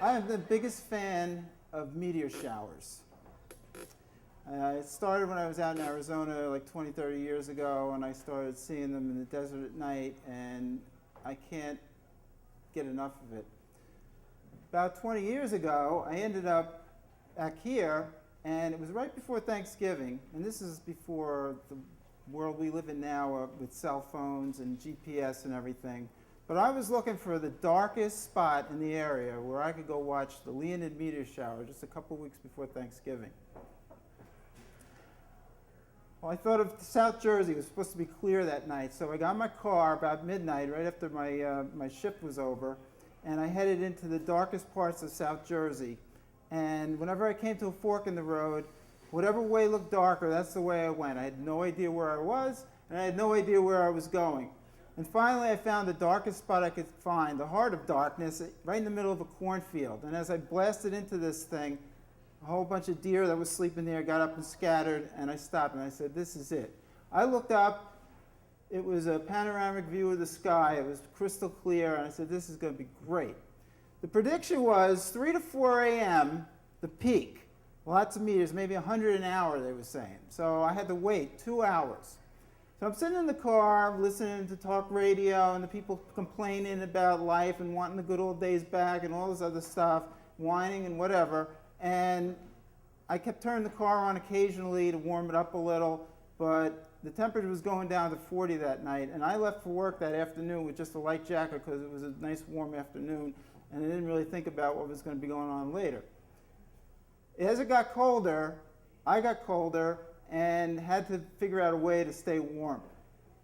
I am the biggest fan of meteor showers. It started when I was out in Arizona like 20, 30 years ago, and I started seeing them in the desert at night, and I can't get enough of it. About 20 years ago, I ended up back here, and it was right before Thanksgiving, and this is before the world we live in now with cell phones and GPS and everything. But I was looking for the darkest spot in the area where I could go watch the Leonid meteor shower just a couple weeks before Thanksgiving. Well, I thought of South Jersey. It was supposed to be clear that night, so I got in my car about midnight, right after my shift was over, and I headed into the darkest parts of South Jersey. And whenever I came to a fork in the road, whatever way looked darker, that's the way I went. I had no idea where I was, and I had no idea where I was going. And finally, I found the darkest spot I could find, the heart of darkness, right in the middle of a cornfield. And as I blasted into this thing, a whole bunch of deer that was sleeping there got up and scattered, and I stopped, and I said, this is it. I looked up. It was a panoramic view of the sky. It was crystal clear, and I said, this is going to be great. The prediction was 3 to 4 a.m., the peak. Lots of meters, maybe 100 an hour, they were saying. So I had to wait 2 hours. So I'm sitting in the car listening to talk radio and the people complaining about life and wanting the good old days back and all this other stuff, whining and whatever. And I kept turning the car on occasionally to warm it up a little, but the temperature was going down to 40 that night. And I left for work that afternoon with just a light jacket because it was a nice warm afternoon, and I didn't really think about what was going to be going on later. As it got colder, I got colder and had to figure out a way to stay warm.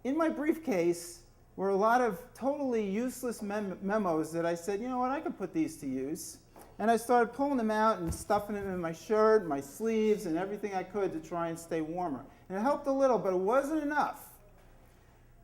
In my briefcase were a lot of totally useless memos that I said, you know what, I could put these to use. And I started pulling them out and stuffing them in my shirt, my sleeves, and everything I could to try and stay warmer. And it helped a little, but it wasn't enough.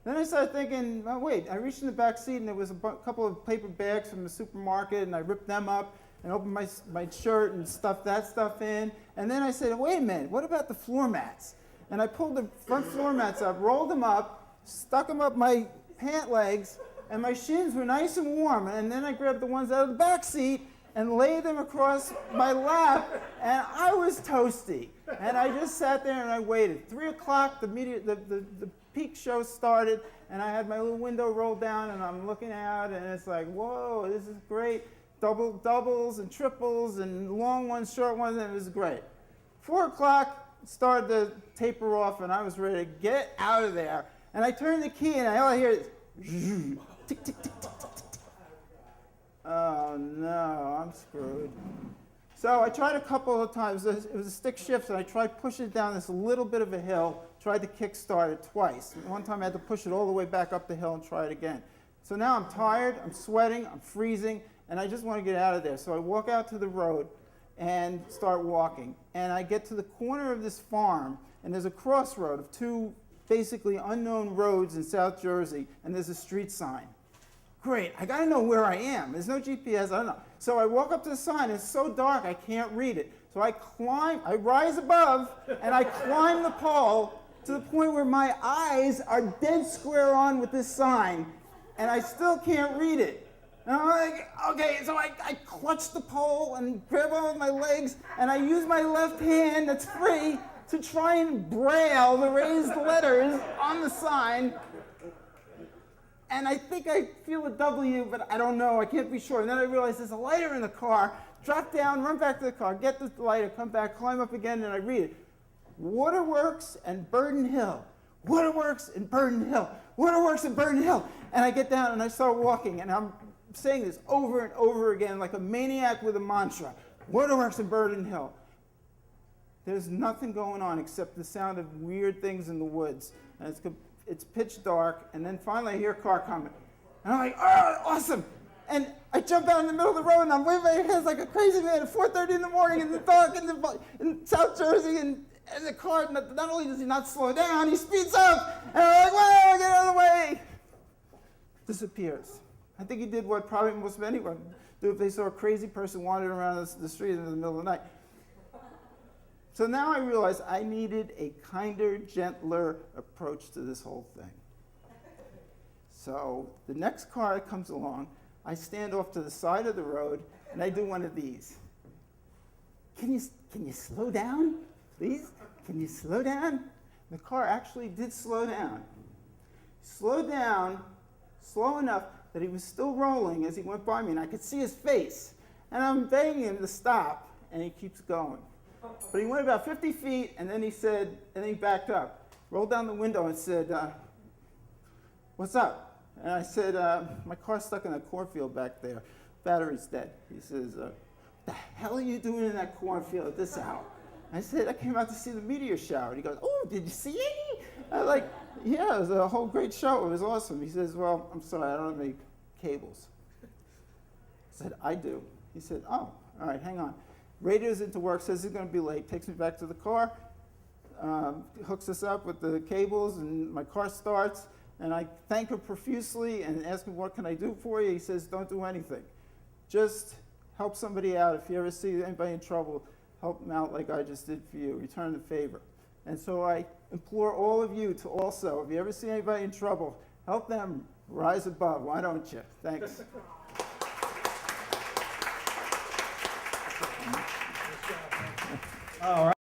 Then I started thinking, oh, wait, I reached in the back seat and there was a couple of paper bags from the supermarket, and I ripped them up and opened my shirt and stuffed that stuff in. And then I said, wait a minute, what about the floor mats? And I pulled the front floor mats up, rolled them up, stuck them up my pant legs, and my shins were nice and warm. And then I grabbed the ones out of the back seat and laid them across my lap, and I was toasty. And I just sat there and I waited. 3 o'clock, the peak show started, and I had my little window rolled down, and I'm looking out, and it's like, whoa, this is great. Doubles and triples and long ones, short ones, and it was great. 4 o'clock, started to taper off, and I was ready to get out of there. And I turned the key, and all I hear is tick, tick, tick, tick, tick, tick. Oh no, I'm screwed. So I tried a couple of times. It was a stick shift, and I tried pushing it down this little bit of a hill, tried to kick start it twice. One time I had to push it all the way back up the hill and try it again. So now I'm tired, I'm sweating, I'm freezing, and I just want to get out of there. So I walk out to the road and start walking. And I get to the corner of this farm, and there's a crossroad of two basically unknown roads in South Jersey, and there's a street sign. Great, I got to know where I am. There's no GPS, I don't know. So I walk up to the sign, it's so dark I can't read it. So I rise above, and I climb the pole to the point where my eyes are dead square on with this sign, and I still can't read it. And I'm like, okay, so I clutch the pole and grab on with my legs, and I use my left hand that's free to try and braille the raised letters on the sign. And I think I feel a W, but I don't know, I can't be sure. And then I realize there's a lighter in the car, drop down, run back to the car, get the lighter, come back, climb up again, and I read it. Waterworks and Burden Hill. Waterworks and Burden Hill. Waterworks and Burden Hill. And I get down and I start walking, and I'm saying this over and over again like a maniac with a mantra. Waterworks and Burden Hill. There's nothing going on except the sound of weird things in the woods. And it's pitch dark, and then finally I hear a car coming. And I'm like, oh, awesome. And I jump out in the middle of the road, and I'm waving my hands like a crazy man at 4:30 in the morning in the dark in South Jersey, and the car, not only does he not slow down, he speeds up. And I'm like, whoa, get out of the way. Disappears. I think he did what probably most anyone do if they saw a crazy person wandering around the street in the middle of the night. So now I realize I needed a kinder, gentler approach to this whole thing. So the next car that comes along, I stand off to the side of the road, and I do one of these. Can you slow down, please? Can you slow down? The car actually did slow down. Slowed down, slow enough that he was still rolling as he went by me, and I could see his face. And I'm begging him to stop, and he keeps going. But he went about 50 feet, and then he said, and then he backed up, rolled down the window and said, what's up? And I said, my car's stuck in a cornfield back there. Battery's dead. He says, the hell are you doing in that cornfield at this hour? I said, I came out to see the meteor shower. And he goes, oh, did you see any? I was like, yeah, it was a whole great show. It was awesome. He says, well, I'm sorry, I don't have any cables. I said, I do. He said, oh, all right, hang on. Radio's into work, says he's going to be late, takes me back to the car, hooks us up with the cables, and my car starts. And I thank him profusely and ask him, what can I do for you? He says, don't do anything. Just help somebody out. If you ever see anybody in trouble, help them out like I just did for you. Return the favor. And so I implore all of you to also, if you ever see anybody in trouble, help them rise above. Why don't you? Thanks. All right.